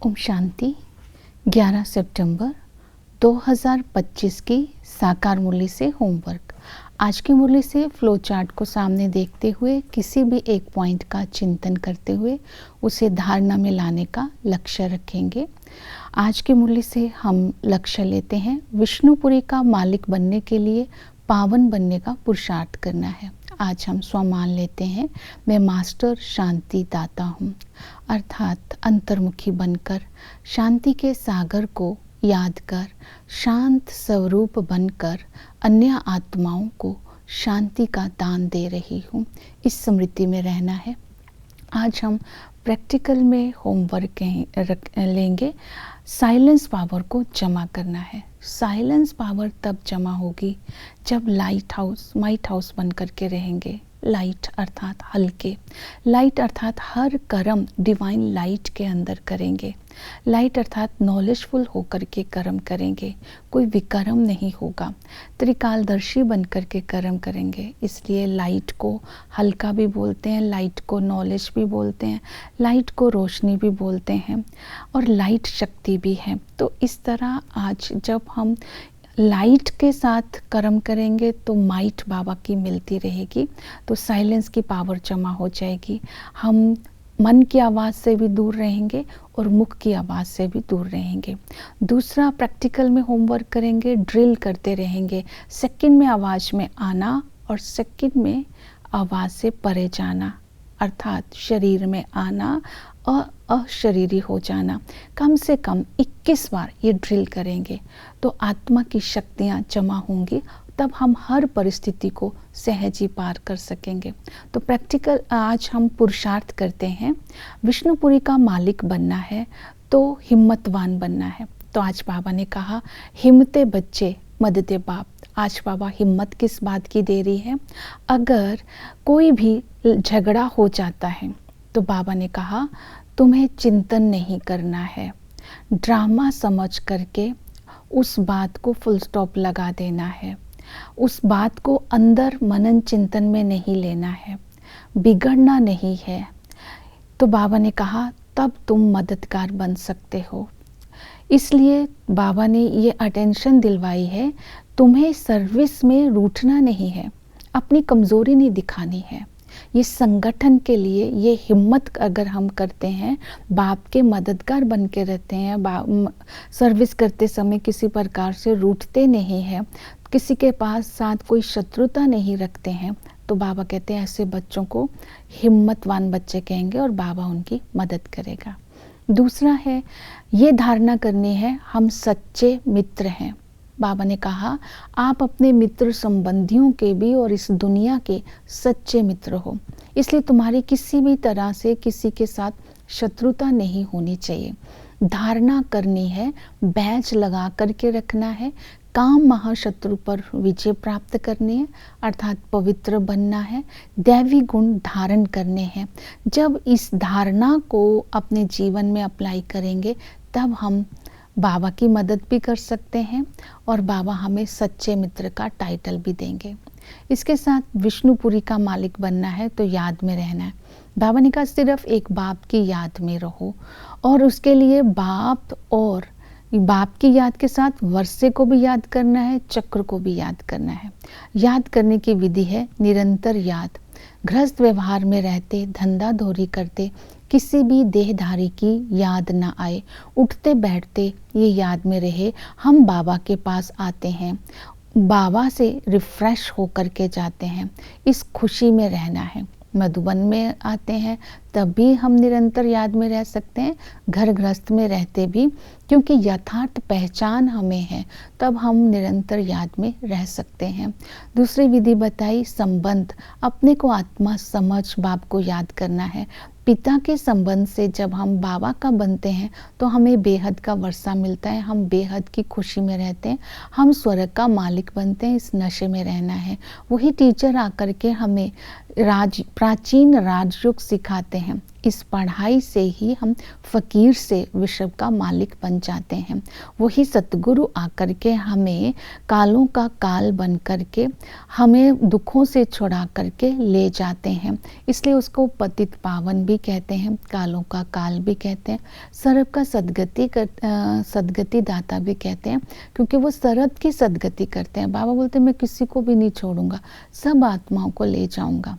ओम शांति। 11 सितंबर 2025 की साकार मुरली से होमवर्क। आज की मुरली से फ्लो चार्ट को सामने देखते हुए किसी भी एक पॉइंट का चिंतन करते हुए उसे धारणा में लाने का लक्ष्य रखेंगे। आज की मुरली से हम लक्ष्य लेते हैं विष्णुपुरी का मालिक बनने के लिए पावन बनने का पुरुषार्थ करना है। आज हम स्वमान लेते हैं, मैं मास्टर शांति दाता हूँ, अर्थात अंतर्मुखी बनकर शांति के सागर को याद कर शांत स्वरूप बनकर अन्य आत्माओं को शांति का दान दे रही हूँ। इस स्मृति में रहना है। आज हम प्रैक्टिकल में होमवर्क लेंगे। साइलेंस पावर को जमा करना है। साइलेंस पावर तब जमा होगी जब लाइट हाउस बन करके रहेंगे। लाइट अर्थात हल्के, लाइट अर्थात हर कर्म डिवाइन लाइट के अंदर करेंगे। लाइट अर्थात नॉलेजफुल होकर के कर्म करेंगे, कोई विकर्म नहीं होगा। त्रिकालदर्शी बन करके कर्म करेंगे। इसलिए लाइट को हल्का भी बोलते हैं, लाइट को नॉलेज भी बोलते हैं, लाइट को रोशनी भी बोलते हैं और लाइट शक्ति भी है। तो इस तरह आज जब हम लाइट के साथ कर्म करेंगे तो माइट बाबा की मिलती रहेगी, तो साइलेंस की पावर जमा हो जाएगी। हम मन की आवाज़ से भी दूर रहेंगे और मुख की आवाज़ से भी दूर रहेंगे। दूसरा, प्रैक्टिकल में होमवर्क करेंगे, ड्रिल करते रहेंगे। सेकंड में आवाज़ में आना और सेकंड में आवाज़ से परे जाना, अर्थात शरीर में आना और अशरीरी हो जाना। कम से कम 21 बार ये ड्रिल करेंगे तो आत्मा की शक्तियाँ जमा होंगी, तब हम हर परिस्थिति को सहज ही पार कर सकेंगे। तो प्रैक्टिकल आज हम पुरुषार्थ करते हैं, विष्णुपुरी का मालिक बनना है तो हिम्मतवान बनना है। तो आज बाबा ने कहा, हिम्मते बच्चे मददे बाप। आज बाबा हिम्मत किस बात की दे रही है? अगर कोई भी झगड़ा हो जाता है तो बाबा ने कहा तुम्हें चिंतन नहीं करना है, ड्रामा समझ करके उस बात को फुल स्टॉप लगा देना है, उस बात को अंदर मनन चिंतन में नहीं लेना है, बिगड़ना नहीं है। तो बाबा ने कहा तब तुम मददगार बन सकते हो। इसलिए बाबा ने ये अटेंशन दिलवाई है, तुम्हें सर्विस में रूठना नहीं है, अपनी कमज़ोरी नहीं दिखानी है। ये संगठन के लिए ये हिम्मत अगर हम करते हैं, बाप के मददगार बन के रहते हैं, सर्विस करते समय किसी प्रकार से रूठते नहीं हैं, किसी के पास साथ कोई शत्रुता नहीं रखते हैं, तो बाबा कहते हैं ऐसे बच्चों को हिम्मतवान बच्चे कहेंगे और बाबा उनकी मदद करेगा। दूसरा है, ये धारणा करनी है हम सच्चे मित्र हैं। बाबा ने कहा आप अपने मित्र संबंधियों के भी और इस दुनिया के सच्चे मित्र हो, इसलिए तुम्हारी किसी भी तरह से किसी के साथ शत्रुता नहीं होनी चाहिए। धारणा करनी है, बैच लगा करके रखना है, काम महाशत्रु पर विजय प्राप्त करनी है, अर्थात पवित्र बनना है, दैवी गुण धारण करने हैं। जब इस धारणा को अपने जीवन में अप्लाई करेंगे तब हम बाबा की मदद भी कर सकते हैं और बाबा हमें सच्चे मित्र का टाइटल भी देंगे। इसके साथ विष्णुपुरी का मालिक बनना है तो याद में रहना है। बाबा ने कहा सिर्फ एक बाप की याद में रहो और उसके लिए बाप की याद के साथ वर्षे को भी याद करना है, चक्र को भी याद करना है। याद करने की विधि है निरंतर याद। गृहस्थ व्यवहार में रहते, धंधा धोरी करते किसी भी देहधारी की याद ना आए, उठते बैठते ये याद में रहे हम बाबा के पास आते हैं, बाबा से रिफ्रेश होकर के जाते हैं। इस खुशी में रहना है। मधुबन में आते हैं तब भी हम निरंतर याद में रह सकते हैं, घर गृहस्थ में रहते भी, क्योंकि यथार्थ पहचान हमें है, तब हम निरंतर याद में रह सकते हैं। दूसरी विधि बताई, संबंध, अपने को आत्मा समझ बाप को याद करना है। पिता के संबंध से जब हम बाबा का बनते हैं तो हमें बेहद का वर्षा मिलता है, हम बेहद की खुशी में रहते हैं, हम स्वर्ग का मालिक बनते हैं। इस नशे में रहना है। वही टीचर आकर के हमें प्राचीन राजयोग सिखाते हैं। हैं। इस पढ़ाई से ही हम फ़कीर से विश्व का मालिक बन जाते हैं। वही सतगुरु आकर के हमें कालों का काल बन करके हमें दुखों से छुड़ा करके ले जाते हैं। इसलिए उसको पतित पावन भी कहते हैं, कालों का काल भी कहते हैं, सर्व का सद्गति दाता भी कहते हैं, क्योंकि वो सरद की सद्गति करते हैं। बाबा बोलते हैं मैं किसी को भी नहीं छोड़ूंगा, सब आत्माओं को ले जाऊंगा।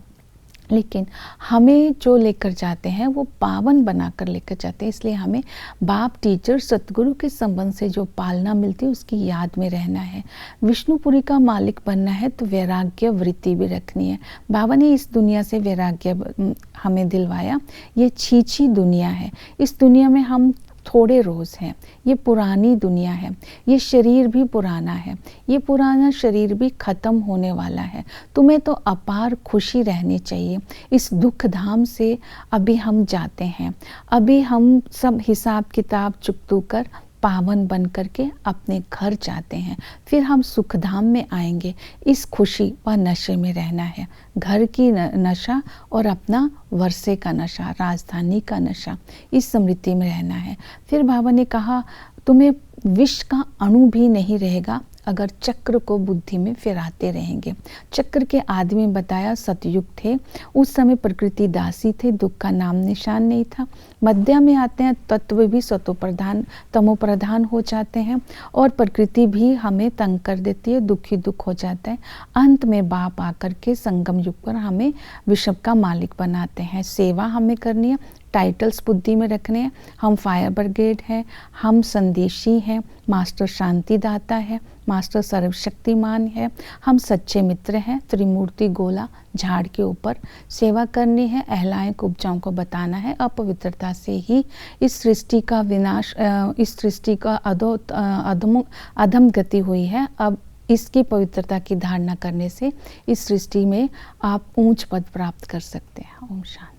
लेकिन हमें जो लेकर जाते हैं वो पावन बनाकर लेकर जाते हैं। इसलिए हमें बाप, टीचर, सतगुरु के संबंध से जो पालना मिलती है उसकी याद में रहना है। विष्णुपुरी का मालिक बनना है तो वैराग्य वृत्ति भी रखनी है। बाबा ने इस दुनिया से वैराग्य हमें दिलवाया। ये छीछी दुनिया है, इस दुनिया में हम थोड़े रोज़ हैं। ये पुरानी दुनिया है, ये शरीर भी पुराना है, ये पुराना शरीर भी ख़त्म होने वाला है। तुम्हें तो अपार खुशी रहनी चाहिए। इस दुख धाम से अभी हम जाते हैं, अभी हम सब हिसाब किताब चुकतू कर पावन बन करके अपने घर जाते हैं। फिर हम सुखधाम में आएंगे। इस खुशी व नशे में रहना है। घर की नशा और अपना वर्षे का नशा, राजधानी का नशा, इस स्मृति में रहना है। फिर बाबा ने कहा तुम्हें विष का अणु भी नहीं रहेगा अगर चक्र को बुद्धि में फिराते रहेंगे। चक्र के आदमी बताया सतयुग थे, उस समय प्रकृति दासी थे, दुख का नाम निशान नहीं था। मध्य में आते हैं, तत्व भी सतो प्रधान तमो प्रधान हो जाते हैं और प्रकृति भी हमें तंग कर देती है, दुखी दुख हो जाता है। अंत में बाप आकर के संगम युग पर हमें विश्व का मालिक बनाते हैं। सेवा हमें करनी है, टाइटल्स बुद्धि में रखने हैं। हम फायर ब्रिगेड हैं, हम संदेशी हैं, मास्टर शांति दाता है, मास्टर सर्वशक्तिमान है, हम सच्चे मित्र हैं। त्रिमूर्ति गोला झाड़ के ऊपर सेवा करनी है, अहलाएं कुब्जाओं को बताना है। अपवित्रता से ही इस सृष्टि का विनाश, इस सृष्टि का अधम गति हुई है। अब इसकी पवित्रता की धारणा करने से इस सृष्टि में आप ऊंच पद प्राप्त कर सकते हैं। ओम शांति।